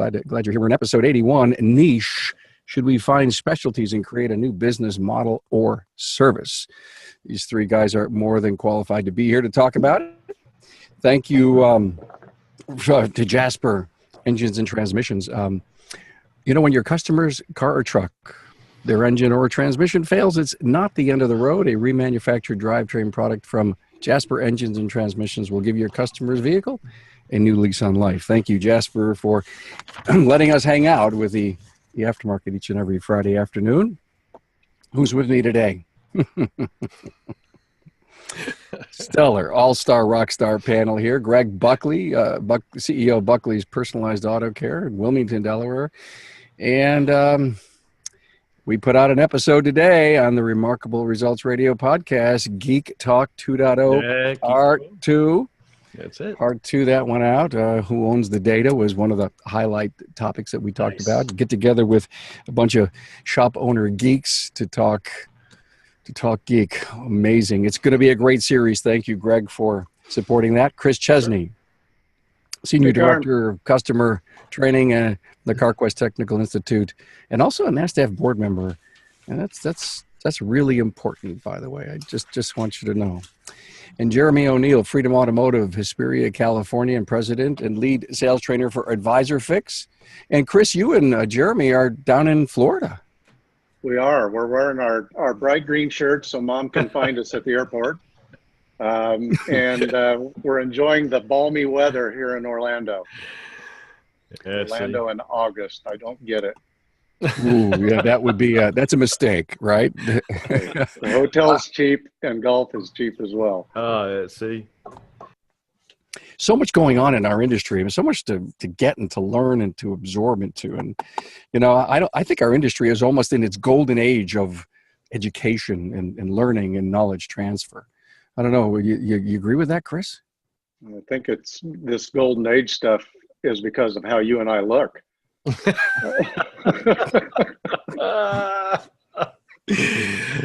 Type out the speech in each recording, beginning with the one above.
Glad you're here. We're in episode 81, Niche. Should we find specialties and create a new business model or service? These three guys are more than qualified to be here to talk about it. Thank you to Jasper Engines and Transmissions. When your customer's car or truck, their engine or transmission fails, it's not the end of the road. A remanufactured drivetrain product from Jasper Engines and Transmissions will give your customer's vehicle a new lease on life. Thank you, Jasper, for letting us hang out with the aftermarket each and every Friday afternoon. Who's with me today? Stellar, all-star, rock star panel here. Greg Buckley, CEO of Buckley's Personalized Auto Care in Wilmington, Delaware. And we put out an episode today on the Remarkable Results Radio podcast, Geek Talk 2.0, Part 2. That's it. Part 2 that went out. Who owns the data was one of the highlight topics that we talked about. Get together with a bunch of shop owner geeks to talk geek. Amazing. It's going to be a great series. Thank you, Greg, for supporting that. Chris Chesney, Senior Director of Customer Training at the CarQuest Technical Institute, and also a NASDAQ board member. And that's really important, by the way. I just want you to know. And Jeremy O'Neill, Freedom Automotive, Hesperia, California, and president and lead sales trainer for Advisor Fix. And Chris, you and Jeremy are down in Florida. We are. We're wearing our bright green shirts so Mom can find us at the airport. And we're enjoying the balmy weather here in Orlando. Orlando in August. I don't get it. Ooh, yeah, that would be that's a mistake, right? The hotel's cheap and golf is cheap as well. See. So much going on in our industry, and so much to get and to learn and to absorb into. And I think our industry is almost in its golden age of education and learning and knowledge transfer. I don't know. You agree with that, Chris? I think it's this golden age stuff is because of how you and I look.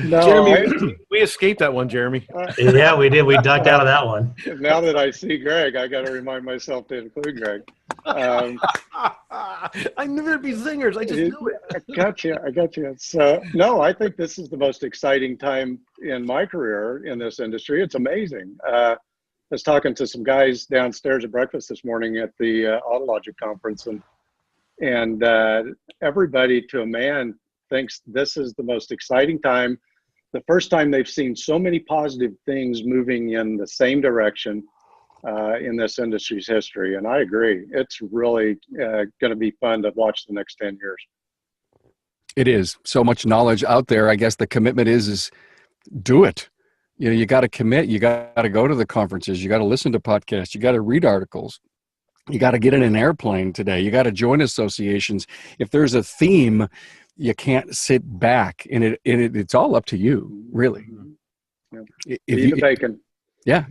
No, Jeremy, we escaped that one, Jeremy. Yeah, we did. We ducked out of that one. Now that I see Greg, I got to remind myself to include Greg. I knew there'd be zingers. I just knew it. I got you. So, no, I think this is the most exciting time in my career in this industry. It's amazing. I was talking to some guys downstairs at breakfast this morning at the Autologic conference, and everybody to a man thinks this is the most exciting time. The first time they've seen so many positive things moving in the same direction in this industry's history. And I agree. It's really going to be fun to watch the next 10 years. It is. So much knowledge out there. I guess the commitment is do it. You got to commit. You got to go to the conferences. You got to listen to podcasts. You got to read articles. You got to get in an airplane today. You got to join associations. If there's a theme, you can't sit back, and it's all up to you, really. Yeah. Eat the bacon. Yeah.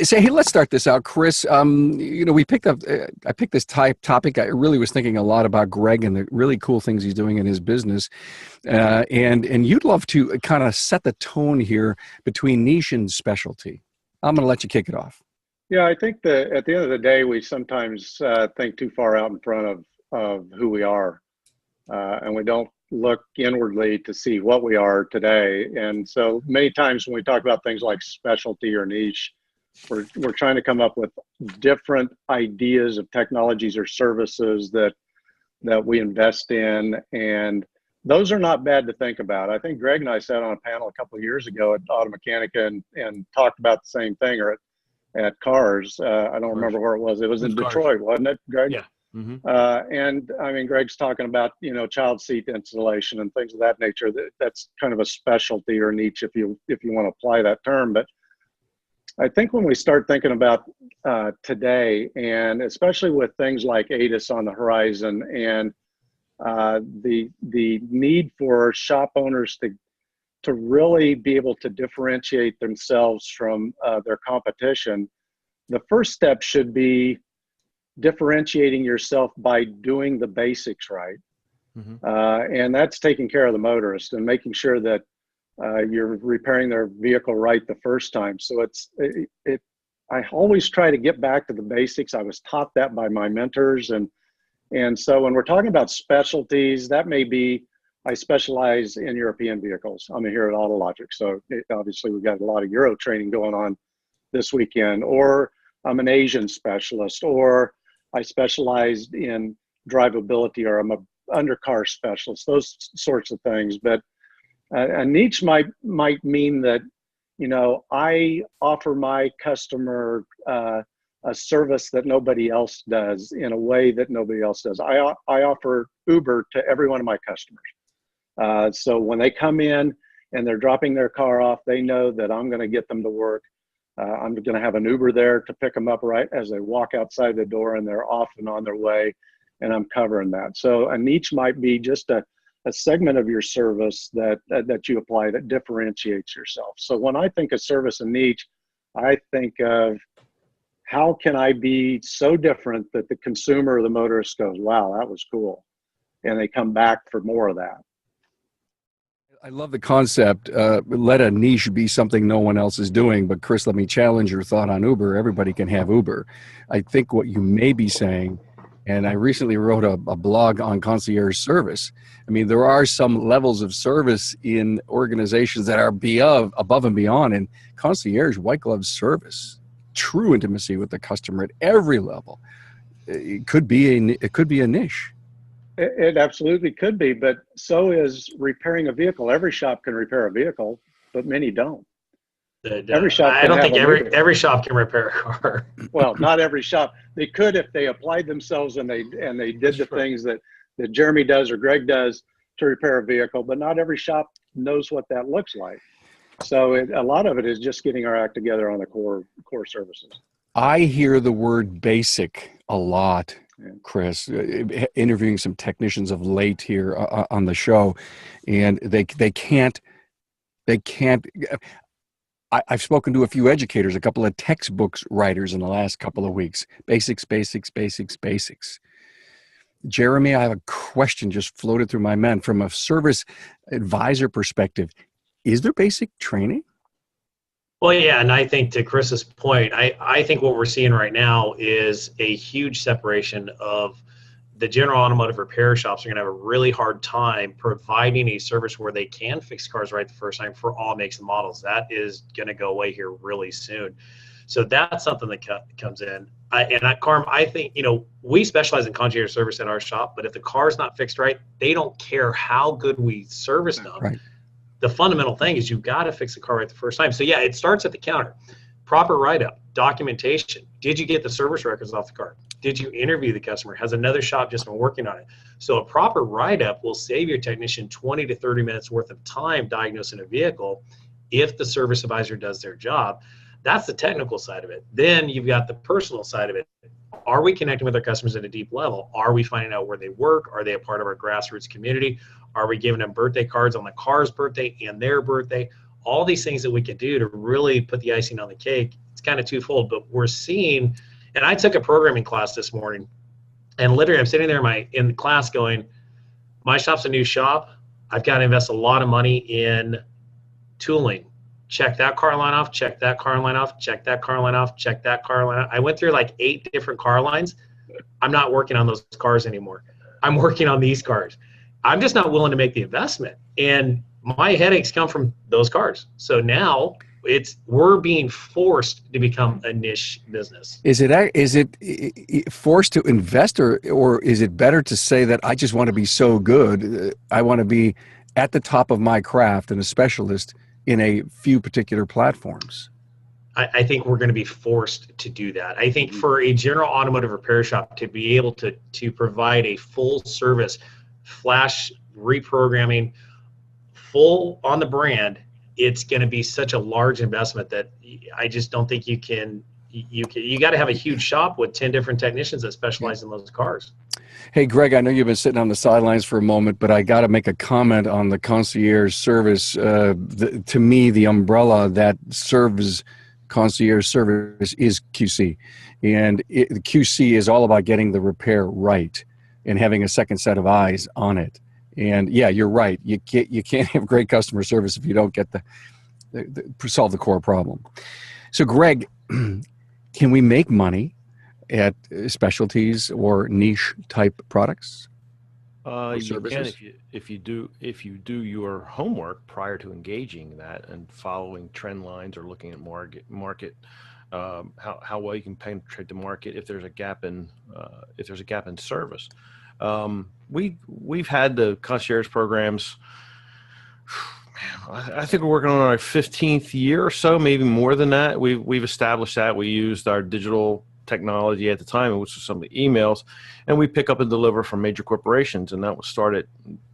Say, hey, let's start this out, Chris. We picked up. I picked this topic. I really was thinking a lot about Greg and the really cool things he's doing in his business, and you'd love to kind of set the tone here between niche and specialty. I'm going to let you kick it off. Yeah, I think that at the end of the day, we sometimes think too far out in front of who we are. And we don't look inwardly to see what we are today. And so many times when we talk about things like specialty or niche, we're trying to come up with different ideas of technologies or services that we invest in. And those are not bad to think about. I think Greg and I sat on a panel a couple of years ago at Auto Mechanica and talked about the same thing, or at Cars. I don't remember where it was. It was in Detroit, wasn't it, Greg? Yeah. Mm-hmm. And I mean, Greg's talking about, child seat installation and things of that nature. That's kind of a specialty or niche if you want to apply that term. But I think when we start thinking about today, and especially with things like ADAS on the horizon and the need for shop owners to really be able to differentiate themselves from their competition, the first step should be differentiating yourself by doing the basics right. Mm-hmm. And that's taking care of the motorist and making sure that you're repairing their vehicle right the first time. So I always try to get back to the basics. I was taught that by my mentors, and And so when we're talking about specialties, that may be, I specialize in European vehicles. I'm here at Autologic. So obviously we've got a lot of Euro training going on this weekend, or I'm an Asian specialist, or I specialized in drivability, or I'm a undercar specialist, those sorts of things. But a niche might mean that, you know, I offer my customer a service that nobody else does in a way that nobody else does. I offer Uber to every one of my customers. So when they come in and they're dropping their car off, they know that I'm going to get them to work. I'm going to have an Uber there to pick them up right as they walk outside the door, and they're off and on their way, and I'm covering that. So a niche might be just a segment of your service that you apply that differentiates yourself. So when I think of service and niche, I think of how can I be so different that the consumer or the motorist goes, wow, that was cool, and they come back for more of that. I love the concept. Let a niche be something no one else is doing. But Chris, let me challenge your thought on Uber. Everybody can have Uber. I think what you may be saying, and I recently wrote a blog on concierge service. I mean, there are some levels of service in organizations that are above and beyond, and concierge, white glove service, true intimacy with the customer at every level. It could be a niche. It absolutely could be, but so is repairing a vehicle. Every shop can repair a vehicle, but many don't. Every shop. I don't think every shop can repair a car. Well, not every shop. They could if they applied themselves and they did the things that Jeremy does or Greg does to repair a vehicle, but not every shop knows what that looks like. So a lot of it is just getting our act together on the core services. I hear the word basic a lot, Chris, interviewing some technicians of late here on the show, and they can't. I've spoken to a few educators, a couple of textbooks writers in the last couple of weeks. Basics. Jeremy, I have a question just floated through my mind from a service advisor perspective. Is there basic training? Well, yeah, and I think to Chris's point, I think what we're seeing right now is a huge separation of the general automotive repair shops are going to have a really hard time providing a service where they can fix cars right the first time for all makes and models. That is going to go away here really soon. So that's something that comes in. Carm, I think, you know, we specialize in concierge service in our shop, but if the car's not fixed right, they don't care how good we service them. Right. The fundamental thing is you've got to fix the car right the first time. So yeah, it starts at the counter. Proper write-up, documentation. Did you get the service records off the car? Did you interview the customer? Has another shop just been working on it? So a proper write-up will save your technician 20 to 30 minutes worth of time diagnosing a vehicle if the service advisor does their job. That's the technical side of it. Then you've got the personal side of it. Are we connecting with our customers at a deep level? Are we finding out where they work? Are they a part of our grassroots community? Are we giving them birthday cards on the car's birthday and their birthday? All these things that we can do to really put the icing on the cake. It's kind of twofold, but we're seeing, and I took a programming class this morning, and literally I'm sitting there in the class going, my shop's a new shop. I've got to invest a lot of money in tooling. Check that car line off, check that car line off, check that car line off, check that car line off. I went through like 8 different car lines. I'm not working on those cars anymore. I'm working on these cars. I'm just not willing to make the investment. And my headaches come from those cars. So now we're being forced to become a niche business. Is it forced to invest, or is it better to say that I just want to be so good, I want to be at the top of my craft and a specialist in a few particular platforms? I think we're going to be forced to do that. I think for a general automotive repair shop to be able to provide a full service flash reprogramming, full on the brand, it's going to be such a large investment that I just don't think you got to have a huge shop with 10 different technicians that specialize in those cars. Hey, Greg, I know you've been sitting on the sidelines for a moment, but I got to make a comment on the concierge service. To me, the umbrella that serves concierge service is QC. And QC is all about getting the repair right and having a second set of eyes on it. And yeah, you're right. You can't have great customer service if you don't get solve the core problem. So Greg, can we make money at specialties or niche type products? You can Services? if you do your homework prior to engaging that and following trend lines or looking at market how well you can penetrate the market if there's a gap in service. We've had the concierge programs. I think we're working on our 15th year or so, maybe more than that. We've established that. We used our digital technology at the time, which was some of the emails, and we pick up and deliver from major corporations. And that was started,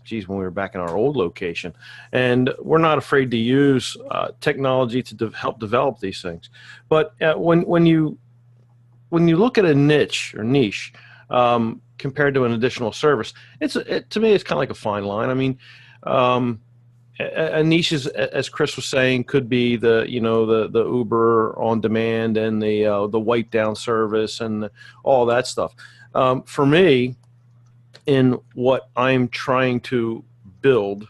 when we were back in our old location. And we're not afraid to use technology to help develop these things. But when you look at a niche, compared to an additional service, to me, it's kind of like a fine line. I mean, a niche is, as Chris was saying, could be the Uber on demand and the wipe down service and all that stuff. For me, in what I'm trying to build,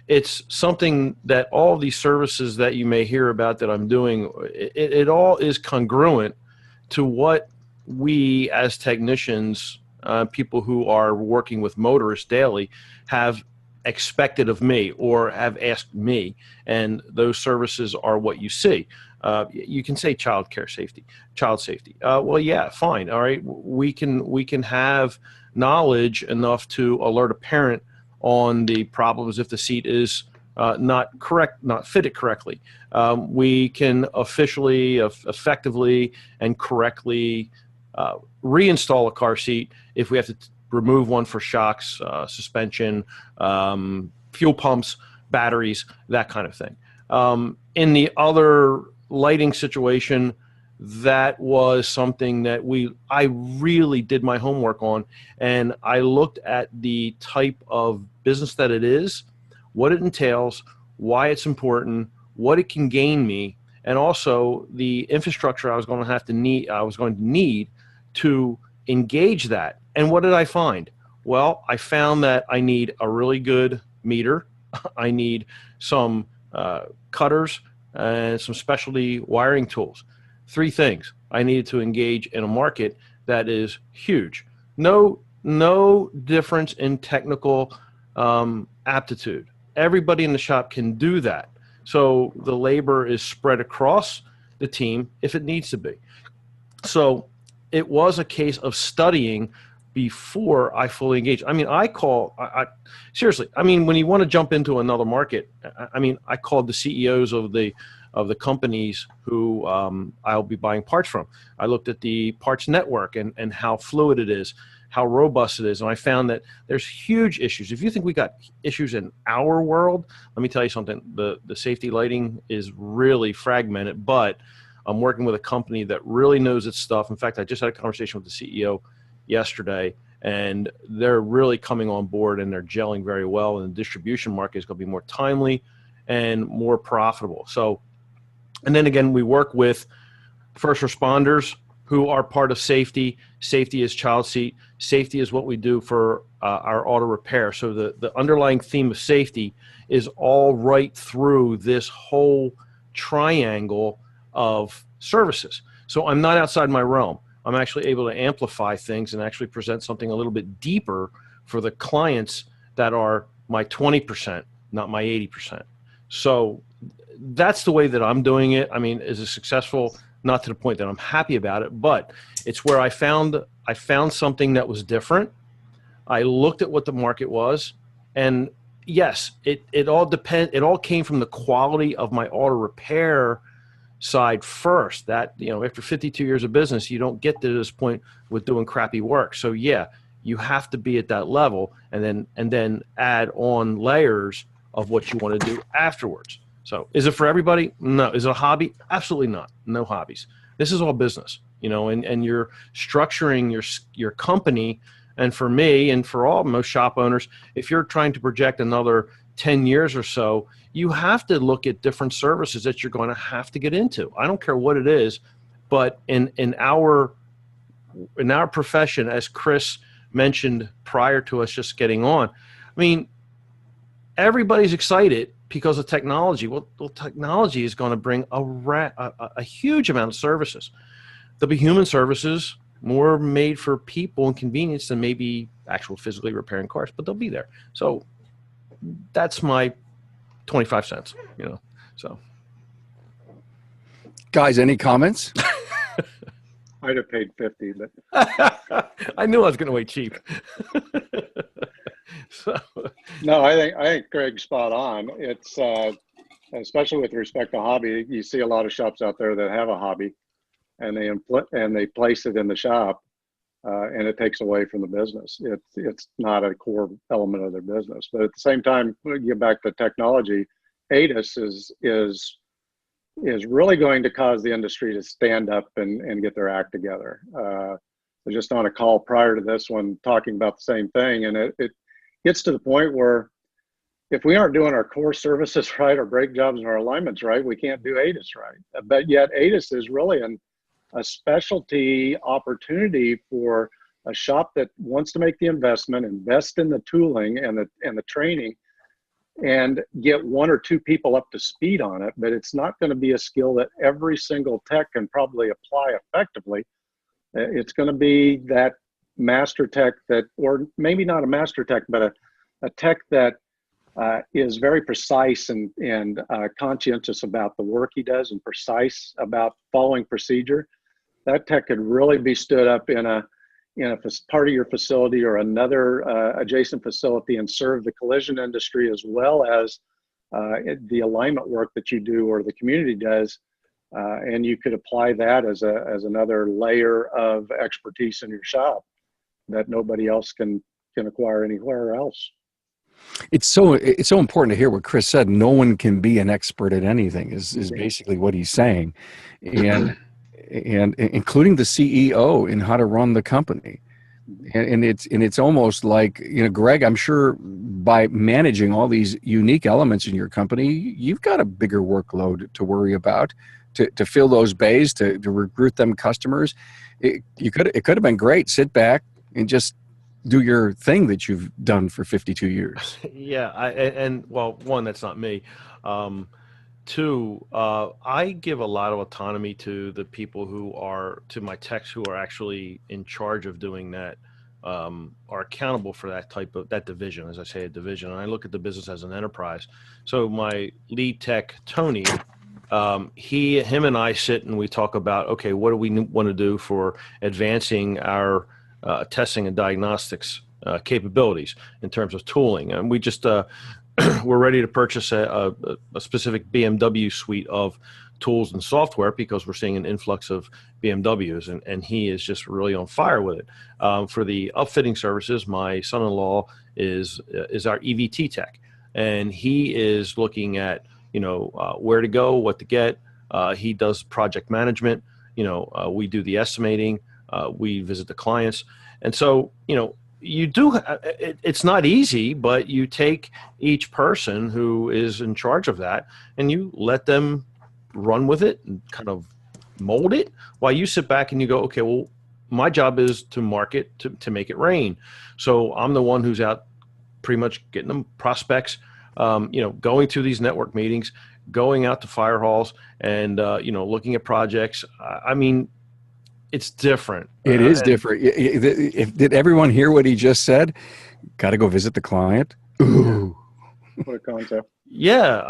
it's something that all these services that you may hear about that I'm doing, it all is congruent to what we as technicians, people who are working with motorists daily, have expected of me or have asked me, and those services are what you see. You can say child safety. Well, yeah, fine. All right. We can have knowledge enough to alert a parent on the problems if the seat is not fitted correctly. We can effectively and correctly reinstall a car seat if we have to remove one for shocks, suspension, fuel pumps, batteries, that kind of thing. In the other lighting situation, that was something that I really did my homework on, and I looked at the type of business that it is, what it entails, why it's important, what it can gain me, and also the infrastructure I was going to need to engage that. And what did I find? Well, I found that I need a really good meter. I need some cutters and some specialty wiring tools. 3 things. I needed to engage in a market that is huge. No difference in technical aptitude. Everybody in the shop can do that. So the labor is spread across the team if it needs to be. So it was a case of studying before I fully engaged. I mean, seriously, I mean, when you want to jump into another market, I mean, I called the CEOs of the companies who I'll be buying parts from. I looked at the parts network and how fluid it is, how robust it is. And I found that there's huge issues. If you think we got issues in our world, let me tell you something. The safety lighting is really fragmented, but I'm working with a company that really knows its stuff. In fact, I just had a conversation with the CEO yesterday, and they're really coming on board and they're gelling very well. And the distribution market is going to be more timely and more profitable. So, and then again, we work with first responders who are part of safety. Safety is child seat. Safety is what we do for our auto repair. So the underlying theme of safety is all right through this whole triangle of services. So I'm not outside my realm. I'm actually able to amplify things and actually present something a little bit deeper for the clients that are my 20%, not my 80%. So that's the way that I'm doing it. I mean, is it successful? Not to the point that I'm happy about it, but it's where I found something that was different. I looked at what the market was, and yes, it all came from the quality of my auto repair side first. That, after 52 years of business, you don't get to this point with doing crappy work. So yeah, you have to be at that level, and then add on layers of what you want to do afterwards. So is it for everybody? No. Is it a hobby? Absolutely not. No hobbies. This is all business, and you're structuring your company. And for me and for most shop owners, if you're trying to project another 10 years or so, you have to look at different services that you're going to have to get into. I don't care what it is, but in our profession, as Chris mentioned prior to us just getting on, I mean, everybody's excited because of technology. Well, technology is going to bring a huge amount of services. there'll be human services, more made for people and convenience than maybe actual physically repairing cars, but they'll be there. So that's my 25 cents, so. Guys, any comments? I'd have paid 50, but I knew I was going to wait cheap. So. No, I think Greg's spot on. It's especially with respect to hobby. You see a lot of shops out there that have a hobby, and they place it in the shop, and it takes away from the business. It's not a core element of their business. But at the same time, when you get back to technology, ADAS is really going to cause the industry to stand up and get their act together. I was just on a call prior to this one talking about the same thing, and it gets to the point where if we aren't doing our core services right, our brake jobs and our alignments right, we can't do ADAS right. But yet ADAS is really a specialty opportunity for a shop that wants to make the investment, invest in the tooling and the training, and get one or two people up to speed on it. But it's not going to be a skill that every single tech can probably apply effectively. It's going to be that master tech or maybe not a master tech, but a tech that is very precise and conscientious about the work he does and precise about following procedure. That tech could really be stood up in a part of your facility or another adjacent facility and serve the collision industry as well as the alignment work that you do or the community does. And you could apply that as another layer of expertise in your shop that nobody else can acquire anywhere else. It's so important to hear what Chris said. No one can be an expert at anything is basically what he's saying, and including the CEO in how to run the company. And it's almost like, Greg, I'm sure by managing all these unique elements in your company, you've got a bigger workload to worry about to fill those bays, to recruit them customers. It could have been great. Sit back and just do your thing that you've done for 52 years. Yeah. Well, one, that's not me. Two, I give a lot of autonomy to the people to my techs who are actually in charge of doing that, are accountable for that division, as I say, a division. And I look at the business as an enterprise. So my lead tech, Tony, him and I sit and we talk about, okay, what do we want to do for advancing our testing and diagnostics capabilities in terms of tooling. And we just, we're ready to purchase a specific BMW suite of tools and software because we're seeing an influx of BMWs, and he is just really on fire with it. For the upfitting services, my son-in-law is our EVT tech, and he is looking at where to go, what to get. He does project management. We do the estimating. We visit the clients, and so you do. It's not easy, but you take each person who is in charge of that, and you let them run with it and kind of mold it, while you sit back and you go, okay, well, my job is to market, to make it rain. So I'm the one who's out pretty much getting them prospects, going to these network meetings, going out to fire halls and, looking at projects. I mean, it's different. It is different. Did everyone hear what he just said? Got to go visit the client. Ooh. What a concept. Yeah.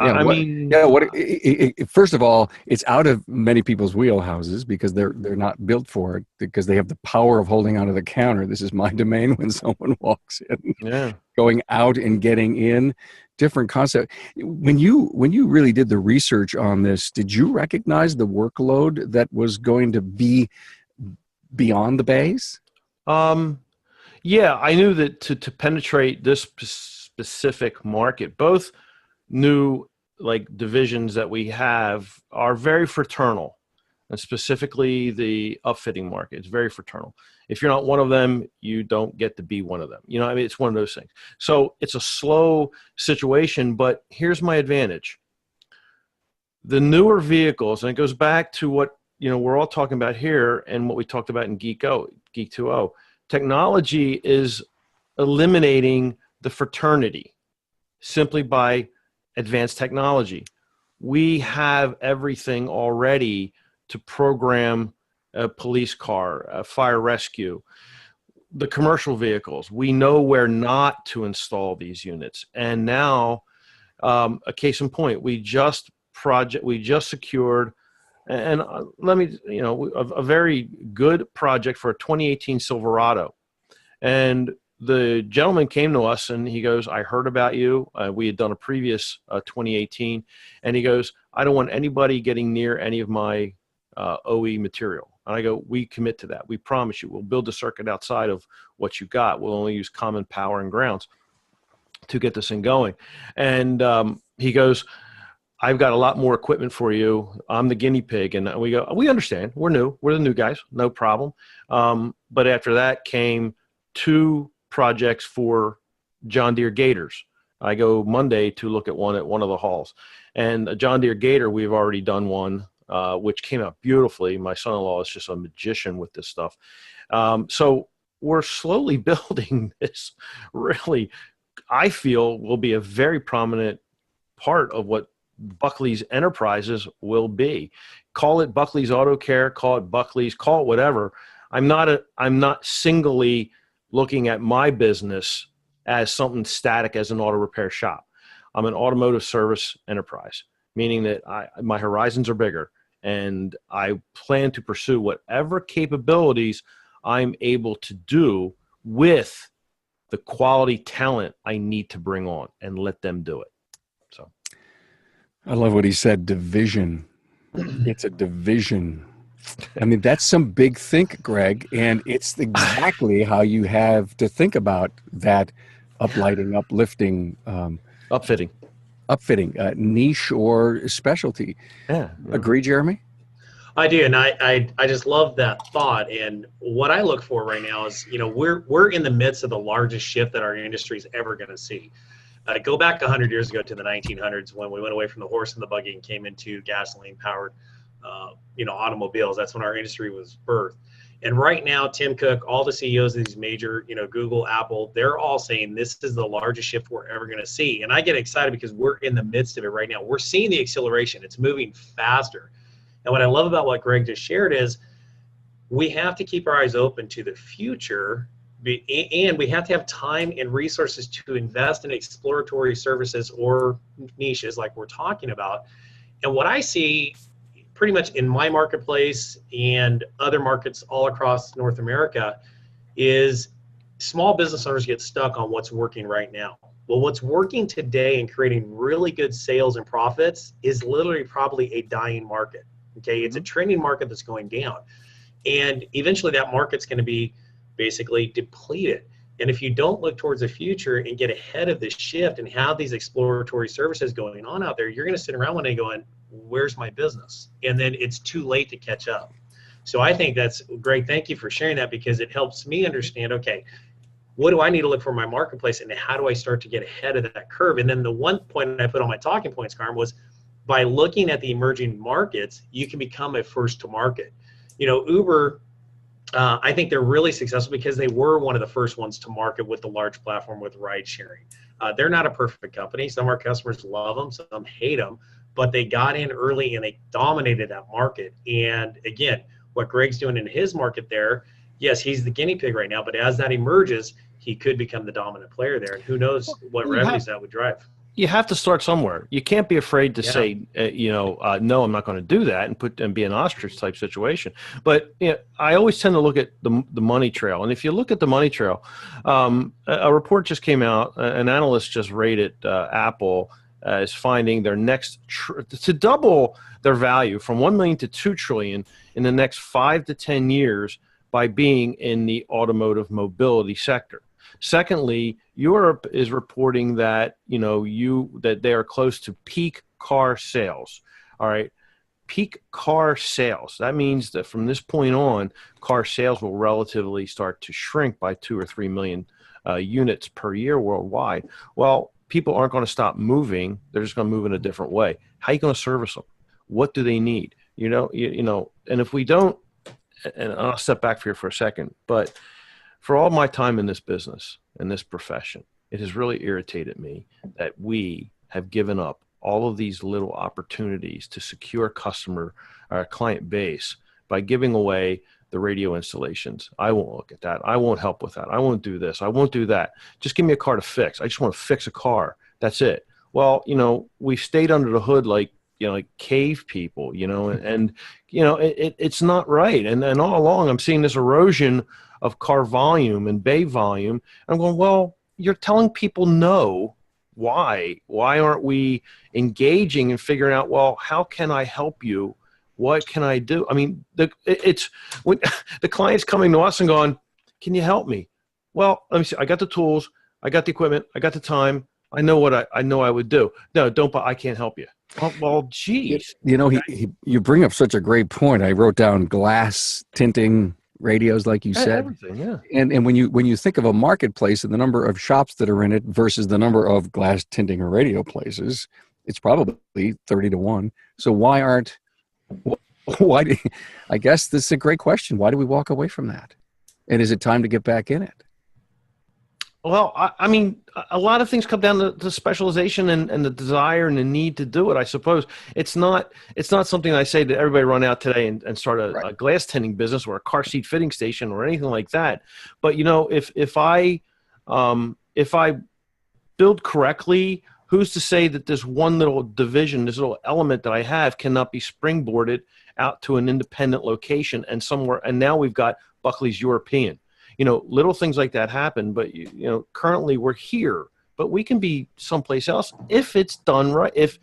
First of all, it's out of many people's wheelhouses because they're not built for it, because they have the power of holding onto the counter. This is my domain when someone walks in. Yeah. Going out and getting in, different concept. When you really did the research on this, did you recognize the workload that was going to be beyond the bays? Yeah, I knew that to penetrate this specific market, both new divisions that we have are very fraternal, and specifically the upfitting market is very fraternal. If you're not one of them, you don't get to be one of them. It's one of those things. So it's a slow situation, but here's my advantage. The newer vehicles, and it goes back to what we're all talking about here and what we talked about in Geek 2.0, technology is eliminating the fraternity simply by advanced technology. We have everything already to program a police car, a fire rescue, the commercial vehicles. We know where not to install these units. And now, a case in point, we just secured, and let me, a very good project for a 2018 Silverado. And the gentleman came to us and he goes, I heard about you. We had done a previous 2018. And he goes, I don't want anybody getting near any of my OE material. And I go, we commit to that. We promise you. We'll build a circuit outside of what you got. We'll only use common power and grounds to get this thing going. And he goes, I've got a lot more equipment for you. I'm the guinea pig. And we go, we understand. We're new. We're the new guys. No problem. But after that came 2 projects for John Deere Gators. I go Monday to look at one of the halls. And a John Deere Gator, we've already done one, which came out beautifully. My son-in-law is just a magician with this stuff. So we're slowly building this, really, I feel, will be a very prominent part of what Buckley's Enterprises will be. Call it Buckley's Auto Care, call it Buckley's, call it whatever. I'm not singly looking at my business as something static as an auto repair shop. I'm an automotive service enterprise, meaning that my horizons are bigger, and I plan to pursue whatever capabilities I'm able to do with the quality talent I need to bring on and let them do it. So I love what he said, division. It's a division. I mean, that's some big think, Greg, and it's exactly how you have to think about that uplighting, uplifting, upfitting, niche or specialty. Yeah. Agree, Jeremy? I do, and I just love that thought. And what I look for right now is, we're in the midst of the largest shift that our industry is ever going to see. Go back 100 years ago to the 1900s when we went away from the horse and the buggy and came into gasoline-powered, automobiles. That's when our industry was birthed. And right now, Tim Cook, all the CEOs of these major, Google, Apple, they're all saying this is the largest shift we're ever going to see. And I get excited because we're in the midst of it right now. We're seeing the acceleration. It's moving faster. And what I love about what Greg just shared is we have to keep our eyes open to the future, and we have to have time and resources to invest in exploratory services or niches like we're talking about. And what I see pretty much in my marketplace and other markets all across North America is small business owners get stuck on what's working right now. Well, what's working today and creating really good sales and profits is literally probably a dying market. Okay, it's a trending market that's going down. And eventually that market's going to be basically depleted. And if you don't look towards the future and get ahead of this shift and have these exploratory services going on out there, you're going to sit around one day going, where's my business? And then it's too late to catch up. So I think that's great. Thank you for sharing that, because it helps me understand, okay, what do I need to look for in my marketplace, and how do I start to get ahead of that curve? And then the one point I put on my talking points, Carm, was by looking at the emerging markets, you can become a first to market. Uber, I think they're really successful because they were one of the first ones to market with the large platform with ride sharing. They're not a perfect company. Some of our customers love them, some hate them, but they got in early and they dominated that market. And again, what Greg's doing in his market there, yes, he's the guinea pig right now, but as that emerges, he could become the dominant player there. And who knows what revenues that would drive. You have to start somewhere. You can't be afraid to say, no, I'm not going to do that and be an ostrich type situation. But I always tend to look at the money trail. And if you look at the money trail, a report just came out. An analyst just rated Apple as finding their next to double their value from 1 million to 2 trillion in the next 5 to 10 years by being in the automotive mobility sector. Secondly, Europe is reporting that that they are close to peak car sales. All right, peak car sales. That means that from this point on, car sales will relatively start to shrink by 2 or 3 million units per year worldwide. Well, people aren't going to stop moving; they're just going to move in a different way. How are you going to service them? What do they need? And if we don't, and I'll step back here for a second, but for all my time in this business and this profession, it has really irritated me that we have given up all of these little opportunities to secure client base by giving away the radio installations. I won't look at that. I won't help with that. I won't do this. I won't do that. Just give me a car to fix. I just want to fix a car. That's it. Well, we stayed under the hood like cave people, and it's not right. And all along I'm seeing this erosion of car volume and bay volume. I'm going, well, you're telling people no. Why aren't we engaging and figuring out, well, how can I help you? What can I do? I mean, it's when the client's coming to us and going, can you help me? Well, let me see. I got the tools. I got the equipment. I got the time. I know what I know I would do. No, don't, I can't help you. Well, geez. You bring up such a great point. I wrote down glass tinting radios, like you said. Everything, yeah. And when you think of a marketplace and the number of shops that are in it versus the number of glass tinting or radio places, it's probably 30 to 1. So I guess this is a great question. Why do we walk away from that? And is it time to get back in it? Well, I mean, a lot of things come down to specialization and the desire and the need to do it, I suppose. It's not something I say to everybody run out today and start a glass tinting business or a car seat fitting station or anything like that. But, if I build correctly, who's to say that this one little division, this little element that I have cannot be springboarded out to an independent location and somewhere. And now we've got Buckley's European. Little things like that happen, but currently we're here, but we can be someplace else if it's done right. If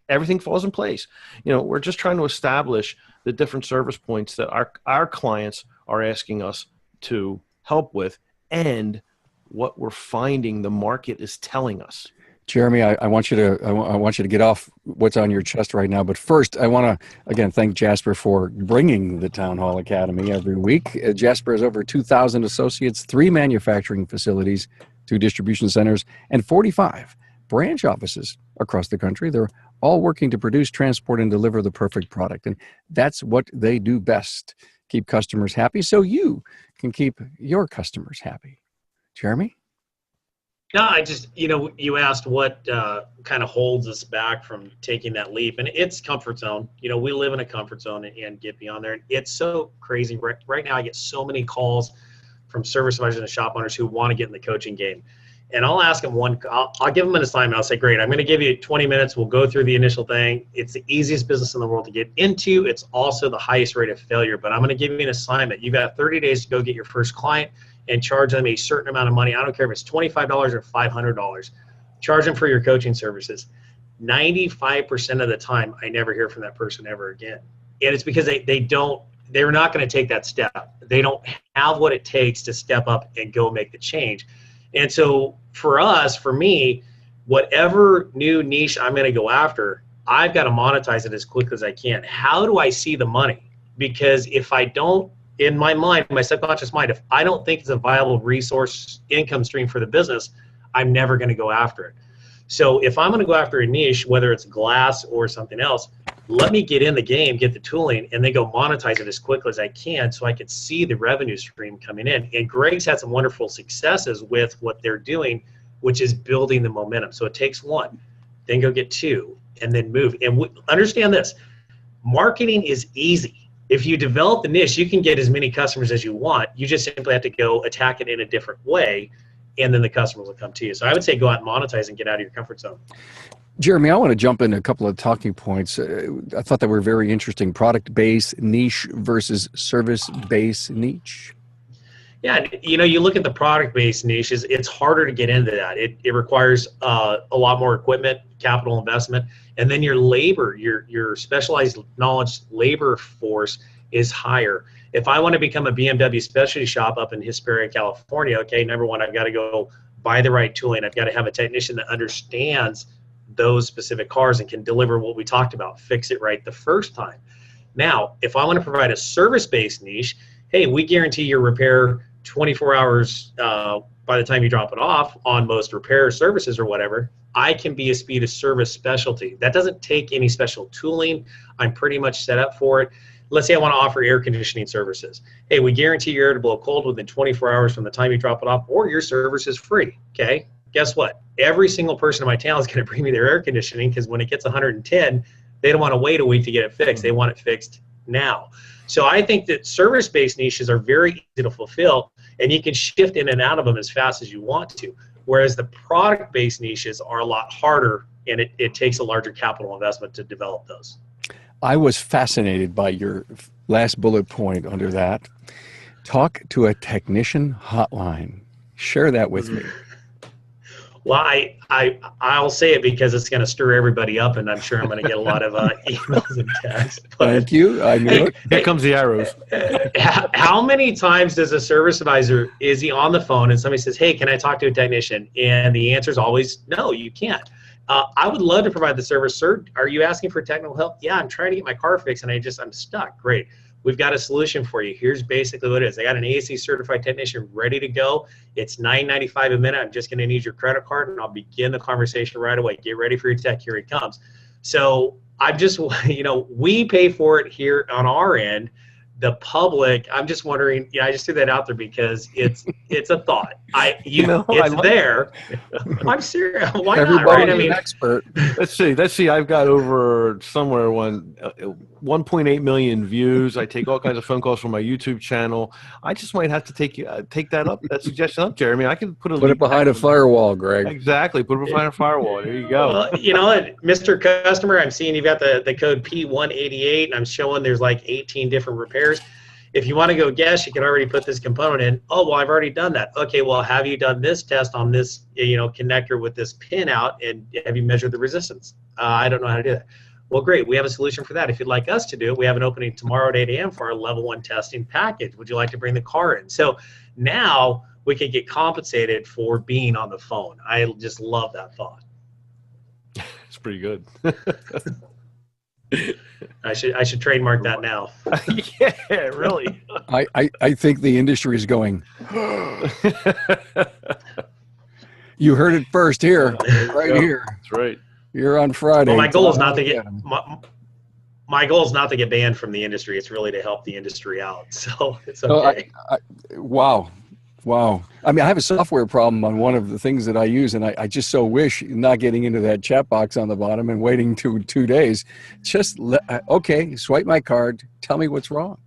everything falls in place, we're just trying to establish the different service points that our clients are asking us to help with and what we're finding the market is telling us. Jeremy, I want you to get off what's on your chest right now. But first, I want to, again, thank Jasper for bringing the Town Hall Academy every week. Jasper has over 2,000 associates, 3 manufacturing facilities, 2 distribution centers, and 45 branch offices across the country. They're all working to produce, transport, and deliver the perfect product. And that's what they do best, keep customers happy so you can keep your customers happy. Jeremy? No, I just, you asked what kind of holds us back from taking that leap, and it's comfort zone. We live in a comfort zone and get beyond there. It's so crazy. Right now I get so many calls from service advisors and shop owners who want to get in the coaching game. And I'll ask them I'll give them an assignment. I'll say, great, I'm going to give you 20 minutes. We'll go through the initial thing. It's the easiest business in the world to get into. It's also the highest rate of failure, but I'm going to give you an assignment. You've got 30 days to go get your first client and charge them a certain amount of money. I don't care if it's $25 or $500. Charge them for your coaching services. 95% of the time, I never hear from that person ever again. And it's because they're not going to take that step. They don't have what it takes to step up and go make the change. And so for me, whatever new niche I'm going to go after, I've got to monetize it as quick as I can. How do I see the money? Because if I don't, in my mind, my subconscious mind, if I don't think it's a viable resource income stream for the business, I'm never going to go after it. So if I'm going to go after a niche, whether it's glass or something else, let me get in the game, get the tooling, and then go monetize it as quickly as I can so I can see the revenue stream coming in. And Greg's had some wonderful successes with what they're doing, which is building the momentum. So it takes 1, then go get 2, and then move. And understand this, marketing is easy. If you develop the niche, you can get as many customers as you want. You just simply have to go attack it in a different way, and then the customers will come to you. So I would say go out and monetize and get out of your comfort zone. Jeremy, I want to jump in a couple of talking points. I thought that were very interesting. Product-based niche versus service-based niche. Yeah, you look at the product-based niches, it's harder to get into that. It requires a lot more equipment, capital investment, and then your labor, your specialized knowledge labor force is higher. If I want to become a BMW specialty shop up in Hesperia, California, okay, number 1, I've got to go buy the right tooling. I've got to have a technician that understands those specific cars and can deliver what we talked about, fix it right the first time. Now, if I want to provide a service-based niche, hey, we guarantee your repair 24 hours by the time you drop it off on most repair services or whatever. I can be a speed of service specialty. That doesn't take any special tooling. I'm pretty much set up for it. Let's say I want to offer air conditioning services. Hey, we guarantee your air to blow cold within 24 hours from the time you drop it off, or your service is free. Okay, guess what? Every single person in my town is going to bring me their air conditioning because when it gets 110, they don't want to wait a week to get it fixed. They want it fixed now. So I think that service-based niches are very easy to fulfill, and you can shift in and out of them as fast as you want to. Whereas the product-based niches are a lot harder, and it takes a larger capital investment to develop those. I was fascinated by your last bullet point under that. Talk to a technician hotline. Share that with me. Well, I'll say it because it's going to stir everybody up, and I'm sure I'm going to get a lot of emails and texts. But, Thank you. I knew it. Here comes the arrows. How many times does a service advisor, is he on the phone and somebody says, hey, can I talk to a technician? And the answer is always, no, you can't. I would love to provide the service. Sir, are you asking for technical help? Yeah, I'm trying to get my car fixed and I'm stuck. Great. We've got a solution for you. Here's basically what it is. I got an ASE certified technician ready to go. It's $9.95 a minute. I'm just going to need your credit card, and I'll begin the conversation right away. Get ready for your tech. Here he comes. So I'm just, we pay for it here on our end. The public, I'm just wondering. I just threw that out there because it's a thought. It's there. I'm serious. Why not? Right? I mean, expert. Let's see. I've got over somewhere 1.8 million views. I take all kinds of phone calls from my YouTube channel. I just might have to take that suggestion up, Jeremy. I can put it behind a firewall, Greg. Exactly. Put it behind a firewall. There you go. Well, Mr. Customer, I'm seeing you've got the code P188, and I'm showing there's like 18 different repairs. If you want to go guess, you can already put this component in. Oh, well, I've already done that. Okay, well, have you done this test on this, connector with this pin out, and have you measured the resistance? I don't know how to do that. Well, great. We have a solution for that. If you'd like us to do it, we have an opening tomorrow at 8 a.m. for our level 1 testing package. Would you like to bring the car in? So now we can get compensated for being on the phone. I just love that thought. It's pretty good. I should trademark that now. Yeah, really. I think the industry is going. You heard it first here, right here. That's right. You're on Friday. Well, my goal is not to get my goal is not to get banned from the industry. It's really to help the industry out. So it's okay. Wow. I mean, I have a software problem on one of the things that I use, and I just so wish not getting into that chat box on the bottom and waiting 2 days. Just okay, swipe my card. Tell me what's wrong.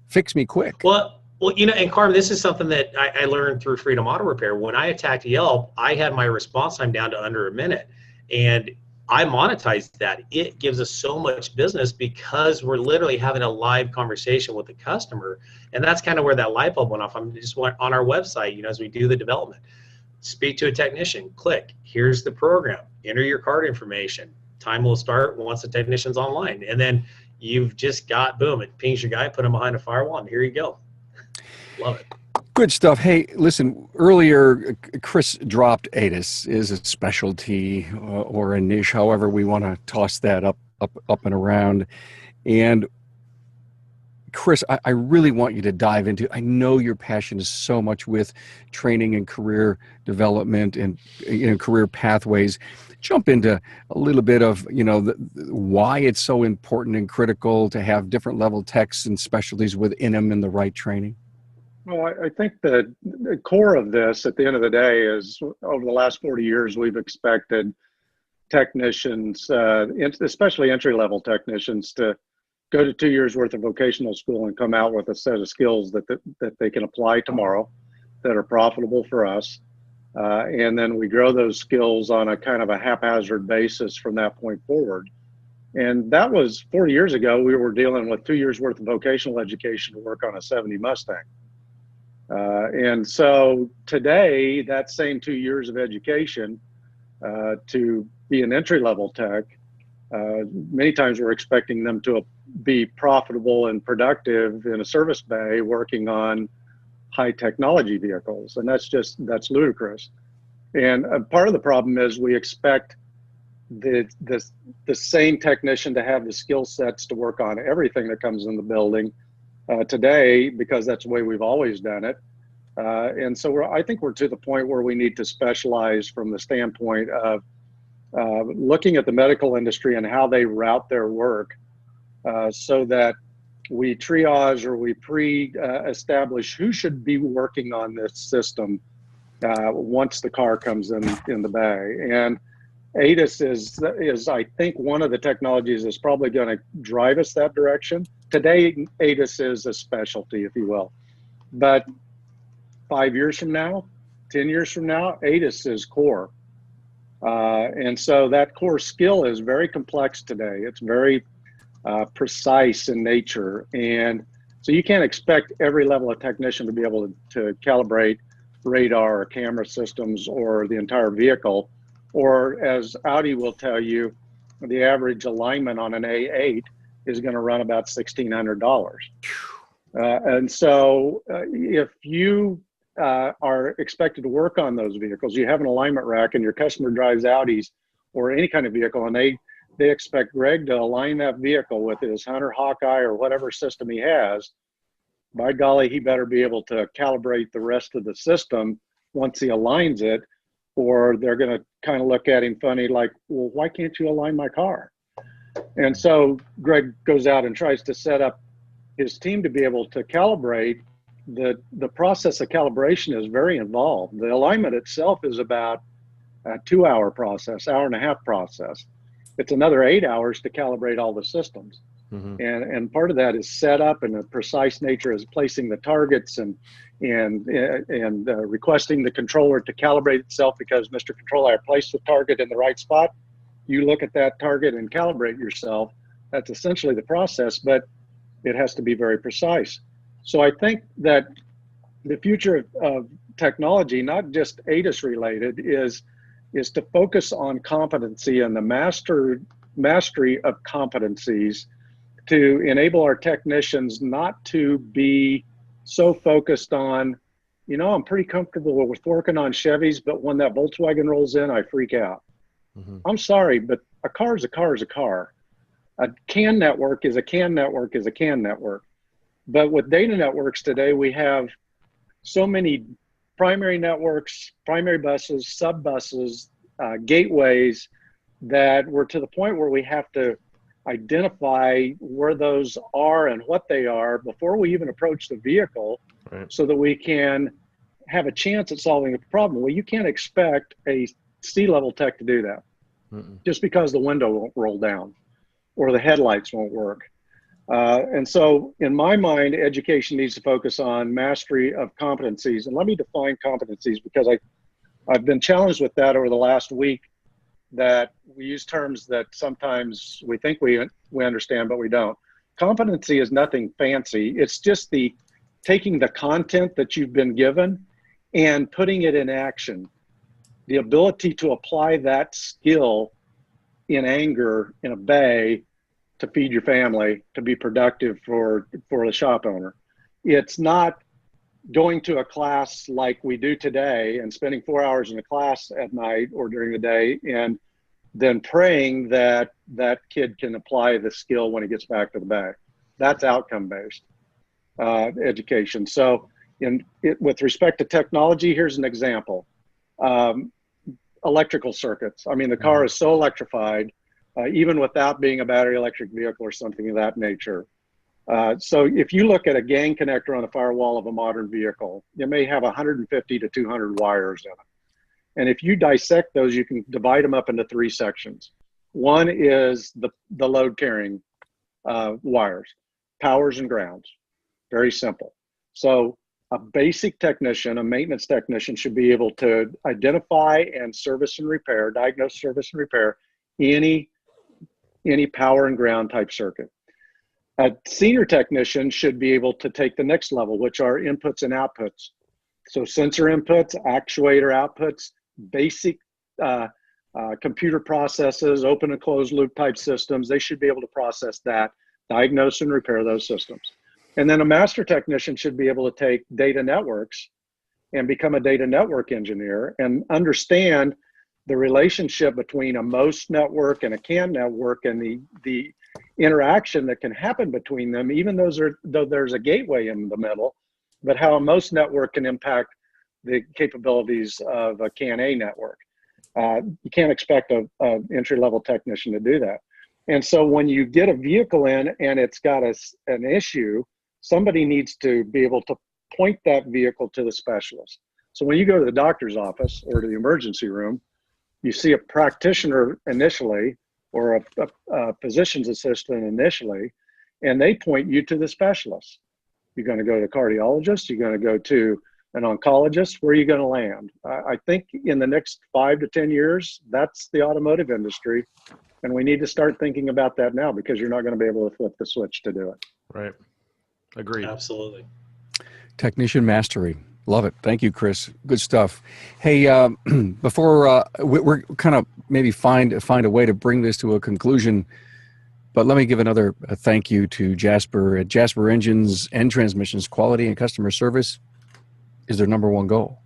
Fix me quick. Well, and Carm, this is something that I learned through Freedom Auto Repair. When I attacked Yelp, I had my response time down to under a minute, and I monetized that. It gives us so much business because we're literally having a live conversation with the customer. And that's kind of where that light bulb went off. I'm just on our website, as we do the development. Speak to a technician, click, here's the program, enter your card information. Time will start once the technician's online. And then you've just got, boom, it pings your guy, put him behind a firewall, and here you go. Love it. Good stuff. Hey, listen, earlier Chris dropped ATIS is a specialty or a niche, however we want to toss that up and around. And Chris, I really want you to dive into, I know your passion is so much with training and career development and career pathways. Jump into a little bit of, why it's so important and critical to have different level techs and specialties within them and the right training. Well, I think that the core of this at the end of the day is over the last 40 years, we've expected technicians, especially entry-level technicians, to go to 2 years worth of vocational school and come out with a set of skills that they can apply tomorrow that are profitable for us. And then we grow those skills on a kind of a haphazard basis from that point forward. And that was 40 years ago, we were dealing with 2 years worth of vocational education to work on a 70 Mustang. And so today, that same 2 years of education to be an entry-level tech, many times we're expecting them to be profitable and productive in a service bay working on high technology vehicles. And that's ludicrous. And part of the problem is we expect the same technician to have the skill sets to work on everything that comes in the building today, because that's the way we've always done it. And so I think we're to the point where we need to specialize from the standpoint of looking at the medical industry and how they route their work so that we triage or we establish who should be working on this system once the car comes in the bay. And ADAS is I think one of the technologies that's probably going to drive us that direction. Today, ADAS is a specialty, if you will, but 5 years from now, 10 years from now, ADAS is core. And so that core skill is very complex today. It's very precise in nature. And so you can't expect every level of technician to be able to calibrate radar or camera systems or the entire vehicle. Or as Audi will tell you, the average alignment on an A8 is going to run about $1,600. And so if you are expected to work on those vehicles, you have an alignment rack and your customer drives Audis or any kind of vehicle, and they expect Greg to align that vehicle with his Hunter Hawkeye or whatever system he has, by golly, he better be able to calibrate the rest of the system once he aligns it, or they're going to kind of look at him funny like, well, why can't you align my car? And so Greg goes out and tries to set up his team to be able to calibrate. The process of calibration is very involved. The alignment itself is about a 2-hour process, hour-and-a-half process. It's another 8 hours to calibrate all the systems. Mm-hmm. And part of that is set up, and the precise nature is placing the targets and requesting the controller to calibrate itself, because Mr. Controller, I placed the target in the right spot. You look at that target and calibrate yourself. That's essentially the process, but it has to be very precise. So I think that the future of technology, not just ADAS related, is to focus on competency and the mastery of competencies, to enable our technicians not to be so focused on, I'm pretty comfortable with working on Chevys, but when that Volkswagen rolls in, I freak out. Mm-hmm. I'm sorry, but a car is a car is a car. A CAN network is a CAN network is a CAN network. But with data networks today, we have so many primary networks, primary buses, sub buses, gateways, that we're to the point where we have to identify where those are and what they are before we even approach the vehicle, right, so that we can have a chance at solving the problem. Well, you can't expect a C-level tech to do that. Mm-mm. Just because the window won't roll down or the headlights won't work. And so in my mind, education needs to focus on mastery of competencies. And let me define competencies, because I've been challenged with that over the last week, that we use terms that sometimes we think we understand, but we don't. Competency is nothing fancy. It's just taking the content that you've been given and putting it in action. The ability to apply that skill in anger, in a bay, to feed your family, to be productive for the shop owner. It's not going to a class like we do today and spending 4 hours in a class at night or during the day and then praying that that kid can apply the skill when he gets back to the bay. That's outcome-based education. So with respect to technology, here's an example. Electrical circuits. I mean, the car is so electrified, even without being a battery electric vehicle or something of that nature. So if you look at a gang connector on the firewall of a modern vehicle, you may have 150 to 200 wires in it. And if you dissect those, you can divide them up into 3 sections. One is the load carrying wires, powers and grounds. Very simple. So a basic technician, a maintenance technician, should be able to identify and service and repair, diagnose, service and repair any power and ground type circuit. A senior technician should be able to take the next level, which are inputs and outputs. So sensor inputs, actuator outputs, basic computer processes, open and closed loop type systems. They should be able to process that, diagnose and repair those systems. And then a master technician should be able to take data networks and become a data network engineer and understand the relationship between a MOS network and a CAN network and the interaction that can happen between them, even though there's a gateway in the middle, but how a MOS network can impact the capabilities of a CAN-A network. You can't expect an entry-level technician to do that. And so when you get a vehicle in and it's got an issue, somebody needs to be able to point that vehicle to the specialist. So when you go to the doctor's office or to the emergency room, you see a practitioner initially or a physician's assistant initially, and they point you to the specialist. You're going to go to a cardiologist, you're going to go to an oncologist. Where are you going to land? I think in the next 5 to 10 years, that's the automotive industry. And we need to start thinking about that now, because you're not going to be able to flip the switch to do it. Right. Agreed. Absolutely. Technician mastery. Love it. Thank you, Chris. Good stuff. Hey, before we're kind of maybe find a way to bring this to a conclusion, but let me give another thank you to Jasper. At Jasper Engines and Transmissions, quality and customer service is their number one goal,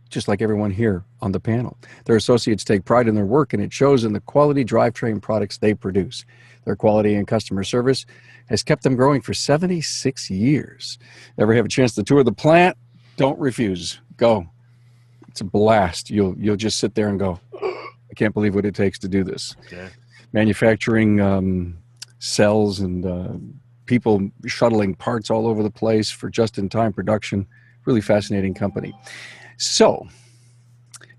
just like everyone here on the panel. Their associates take pride in their work, and it shows in the quality drivetrain products they produce. Their quality and customer service has kept them growing for 76 years. Ever have a chance to tour the plant? Don't refuse. Go. It's a blast. You'll just sit there and go, I can't believe what it takes to do this. Okay. Manufacturing cells and people shuttling parts all over the place for just-in-time production. Really fascinating company. So,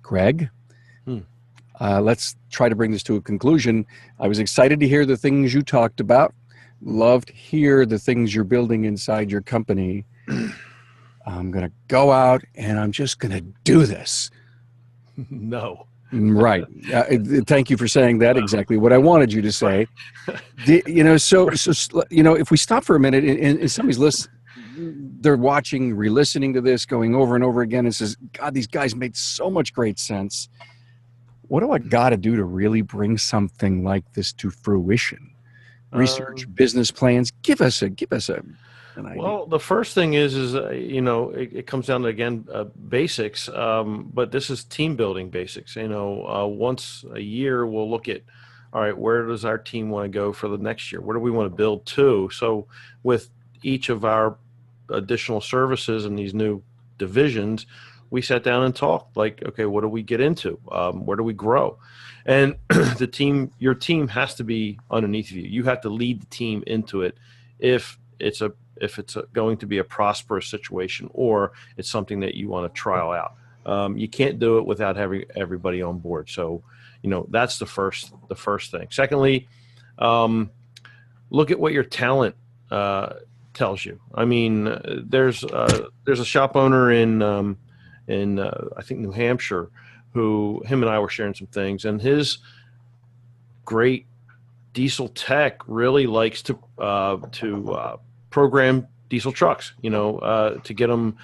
Greg, let's try to bring this to a conclusion. I was excited to hear the things you talked about. Loved to hear the things you're building inside your company. I'm going to go out and I'm just going to do this. No. Right. Thank you for saying that. Exactly what I wanted you to say. So if we stop for a minute and somebody's listening, they're watching, re-listening to this, going over and over again, and says, God, these guys made so much great sense. What do I got to do to really bring something like this to fruition? Research, business plans. Give us an idea. Well, the first thing is it comes down to, again, basics, but this is team building basics. Once a year we'll look at, all right, where does our team want to go for the next year? Where do we want to build to? So with each of our additional services and these new divisions, we sat down and talked like, okay, what do we get into? Where do we grow? And your team has to be underneath you. You have to lead the team into it if it's going to be a prosperous situation, or it's something that you want to trial out. You can't do it without having everybody on board. So, that's the first thing. Secondly, look at what your talent tells you. I mean, there's a shop owner in I think New Hampshire him and I were sharing some things, and his great diesel tech really likes to program diesel trucks, to get them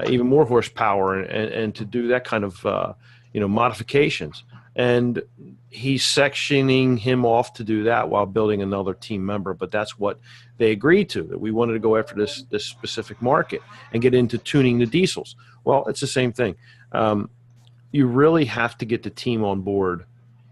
even more horsepower and to do that kind of modifications. And he's sectioning him off to do that while building another team member. But that's what they agreed to, that we wanted to go after this specific market and get into tuning the diesels. Well, it's the same thing. You really have to get the team on board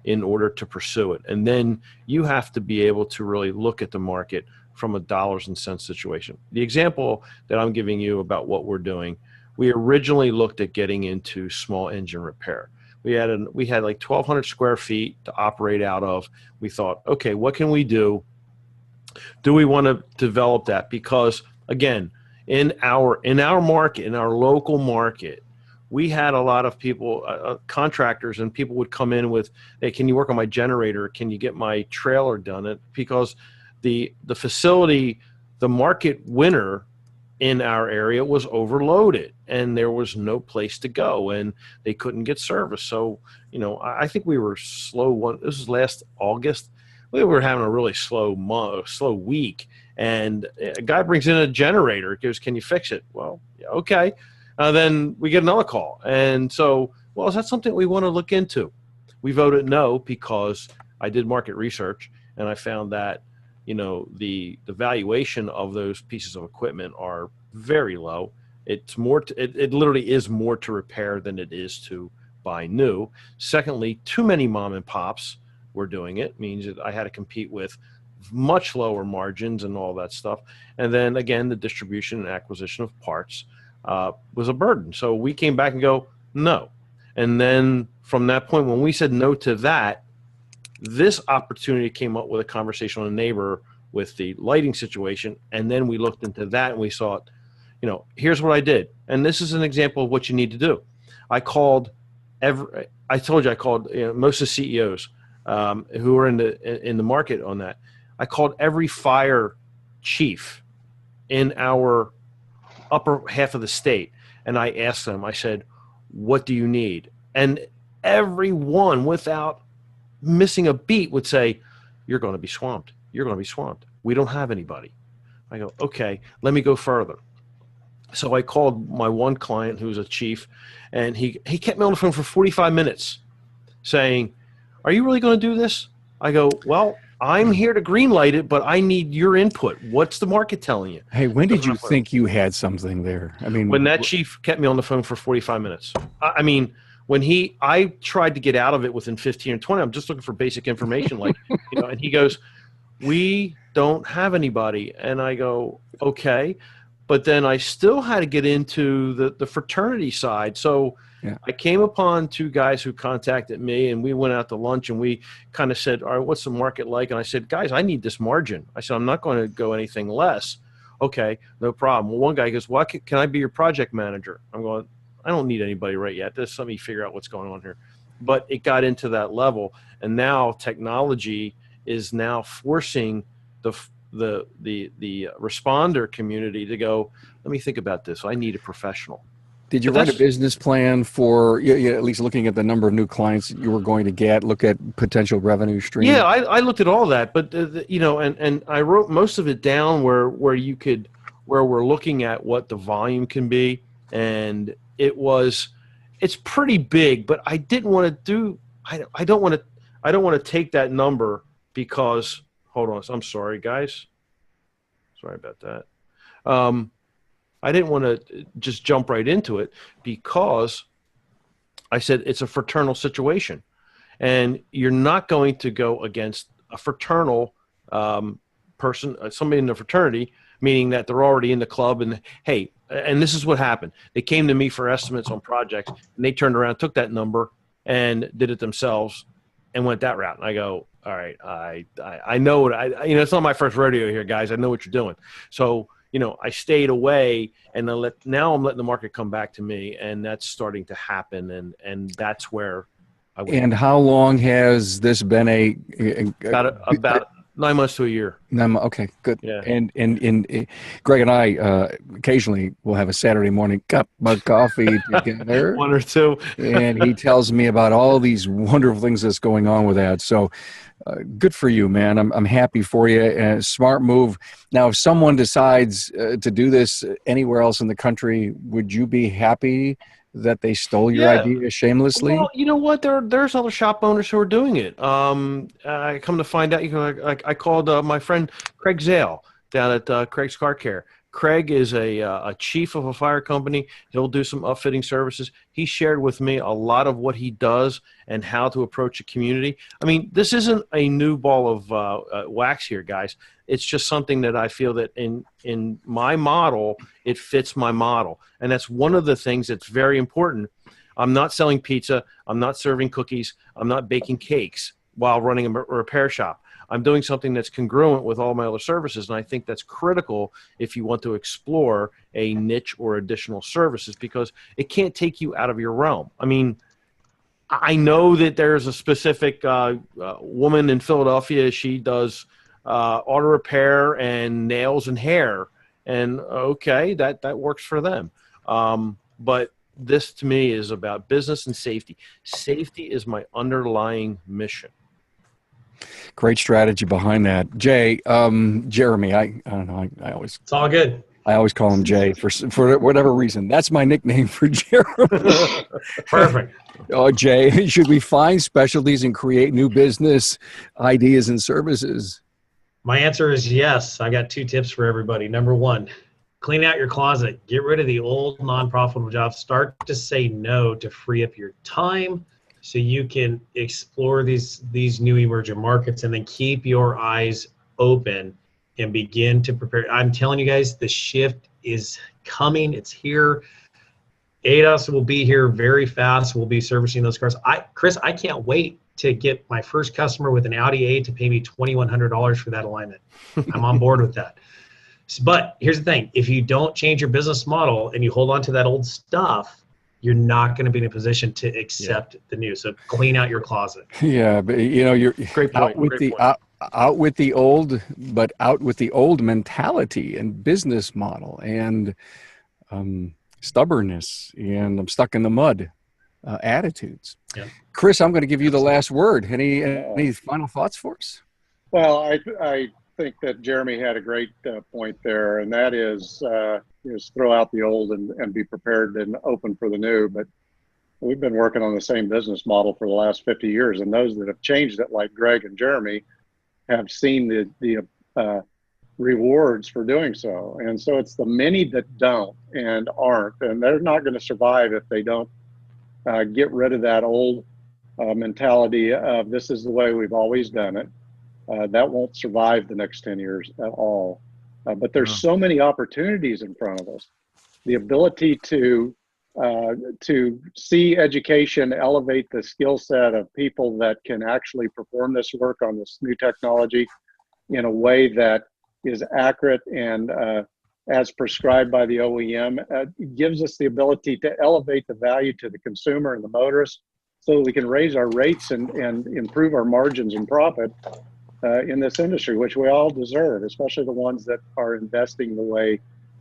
in order to pursue it. And then you have to be able to really look at the market from a dollars and cents situation. The example that I'm giving you about what we're doing, we originally looked at getting into small engine repair. We had like 1,200 square feet to operate out of. We thought, okay, what can we do? Do we want to develop that? Because again, in our market, in our local market, we had a lot of people, contractors, and people would come in with, hey, can you work on my generator? Can you get my trailer done? Because the facility, the market winner in our area was overloaded and there was no place to go and they couldn't get service. So, I think we were slow. This was last August. We were having a really slow week, and a guy brings in a generator, goes, can you fix it? Well, yeah, okay. Then we get another call. And so, well, is that something we want to look into? We voted no, because I did market research and I found that, the valuation of those pieces of equipment are very low. It's more, it literally is more to repair than it is to buy new. Secondly, too many mom and pops were doing it. Means that I had to compete with much lower margins and all that stuff. And then again, the distribution and acquisition of parts was a burden. So we came back and go, no. And then from that point, when we said no to that, this opportunity came up with a conversation with a neighbor with the lighting situation. And then we looked into that and we saw, here's what I did. And this is an example of what you need to do. I called I told you I called most of the CEOs who are in the market on that. I called every fire chief in our upper half of the state, and I asked them. I said, "What do you need?" And everyone, without missing a beat, would say, "You're going to be swamped. You're going to be swamped. We don't have anybody." I go, "Okay, let me go further." So I called my one client who's a chief, and he kept me on the phone for 45 minutes saying, "Are you really going to do this?" I go, "Well, I'm here to greenlight it, but I need your input. What's the market telling you?" Hey, when did you think you had something there? I mean, when that chief kept me on the phone for 45 minutes. I mean, I tried to get out of it within 15 or 20. I'm just looking for basic information, like, and he goes, "We don't have anybody." And I go, "Okay." But then I still had to get into the fraternity side. So yeah. I came upon two guys who contacted me, and we went out to lunch, and we kind of said, "All right, what's the market like?" And I said, "Guys, I need this margin." I said, "I'm not going to go anything less." "Okay, no problem." Well, one guy goes, "Well, can I be your project manager?" I'm going, "I don't need anybody right yet. Just let me figure out what's going on here." But it got into that level, and now technology is now forcing the responder community to go, "Let me think about this. I need a professional." Did you write a business plan for at least looking at the number of new clients you were going to get, look at potential revenue streams? Yeah, I looked at all that, but and I wrote most of it down where we're looking at what the volume can be, and it's pretty big, but I didn't want to I don't want to take that number because hold on, I'm sorry guys. Sorry about that. I didn't want to just jump right into it because I said it's a fraternal situation, and you're not going to go against a fraternal person, somebody in the fraternity, meaning that they're already in the club. And hey, and this is what happened. They came to me for estimates on projects, and they turned around, took that number, and did it themselves, and went that route. And I go, all right, I know what it's not my first rodeo here, guys. I know what you're doing. So, I stayed away, and now I'm letting the market come back to me, and that's starting to happen, and that's where I went. And how long has this been about 9 months to a year? Okay, good. Yeah. And Greg and I occasionally will have a Saturday morning cup of coffee together. One or two. And he tells me about all these wonderful things that's going on with that. So good for you, man. I'm happy for you. Smart move. Now, if someone decides to do this anywhere else in the country, would you be happy that they stole your idea shamelessly? Well, you know what? There's other shop owners who are doing it. I come to find out, I called my friend Craig Zale down at Craig's Car Care. Craig is a chief of a fire company. He'll do some upfitting services. He shared with me a lot of what he does and how to approach a community. I mean, this isn't a new ball of wax here, guys. It's just something that I feel that in my model, it fits my model. And that's one of the things that's very important. I'm not selling pizza. I'm not serving cookies. I'm not baking cakes while running a repair shop. I'm doing something that's congruent with all my other services, and I think that's critical if you want to explore a niche or additional services, because it can't take you out of your realm. I mean, I know that there's a specific woman in Philadelphia. She does auto repair and nails and hair, and okay, that works for them. But this to me is about business and safety. Safety is my underlying mission. Great strategy behind that. Jay, Jeremy, I don't know. I always, it's all good. I always call him Jay for whatever reason. That's my nickname for Jeremy. Perfect. Oh, Jay, should we find specialties and create new business ideas and services? My answer is yes. I got 2 tips for everybody. Number 1, clean out your closet. Get rid of the old non-profitable jobs. Start to say no to free up your time, so you can explore these new emerging markets, and then keep your eyes open and begin to prepare. I'm telling you guys, the shift is coming. It's here. ADAS will be here very fast. We'll be servicing those cars. Chris, I can't wait to get my first customer with an Audi A to pay me $2,100 for that alignment. I'm on board with that. But here's the thing. If you don't change your business model and you hold on to that old stuff, you're not going to be in a position to accept the new. So clean out your closet. Yeah, but you're Great point. Out with the old, but out with the old mentality and business model and stubbornness and I'm stuck in the mud attitudes. Yeah. Chris, I'm going to give you the last word. Any final thoughts for us? Well, I think that Jeremy had a great point there, and that is throw out the old and be prepared and open for the new. But we've been working on the same business model for the last 50 years, and those that have changed it, like Greg and Jeremy, have seen the rewards for doing so. And so it's the many that don't and aren't, and they're not going to survive if they don't get rid of that old mentality of this is the way we've always done it. That won't survive the next 10 years at all. But there's so many opportunities in front of us. The ability to see education elevate the skill set of people that can actually perform this work on this new technology in a way that is accurate and as prescribed by the OEM, gives us the ability to elevate the value to the consumer and the motorist so that we can raise our rates and improve our margins and profit in this industry, which we all deserve, especially the ones that are investing the way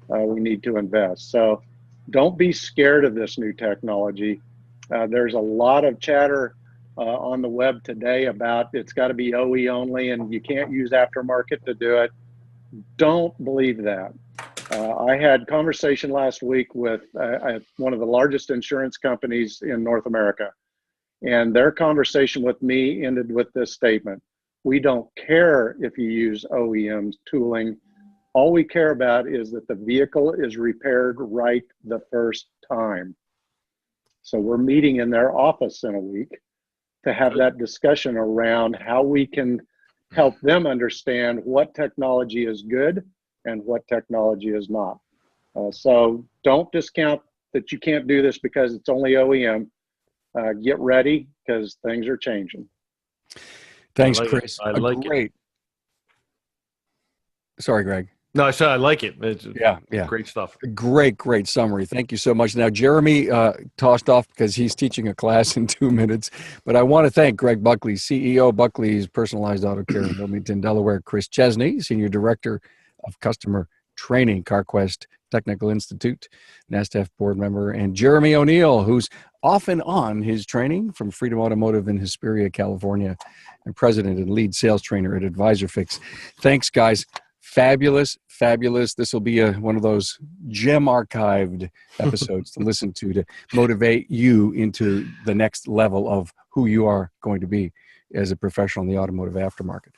we need to invest. So don't be scared of this new technology. There's a lot of chatter on the web today about it's got to be OE only and you can't use aftermarket to do it. Don't believe that. I had conversation last week with one of the largest insurance companies in North America, and their conversation with me ended with this statement: we don't care if you use OEM tooling. All we care about is that the vehicle is repaired right the first time. So we're meeting in their office in a week to have that discussion around how we can help them understand what technology is good and what technology is not. So don't discount that you can't do this because it's only OEM. Get ready because things are changing. Thanks, Chris. I like it. Sorry, Greg. No, I said I like it. It's yeah. Great stuff. Great summary. Thank you so much. Now, Jeremy tossed off because he's teaching a class in 2 minutes, but I want to thank Greg Buckley, CEO Buckley's Personalized Auto Care in Wilmington, Delaware, Chris Chesney, Senior Director of Customer Training, CarQuest Technical Institute, NASDAQ board member, and Jeremy O'Neill, who's off and on his training from Freedom Automotive in Hesperia, California, and president and lead sales trainer at AdvisorFix. Thanks, guys. Fabulous. This will be one of those gem archived episodes to listen to motivate you into the next level of who you are going to be as a professional in the automotive aftermarket.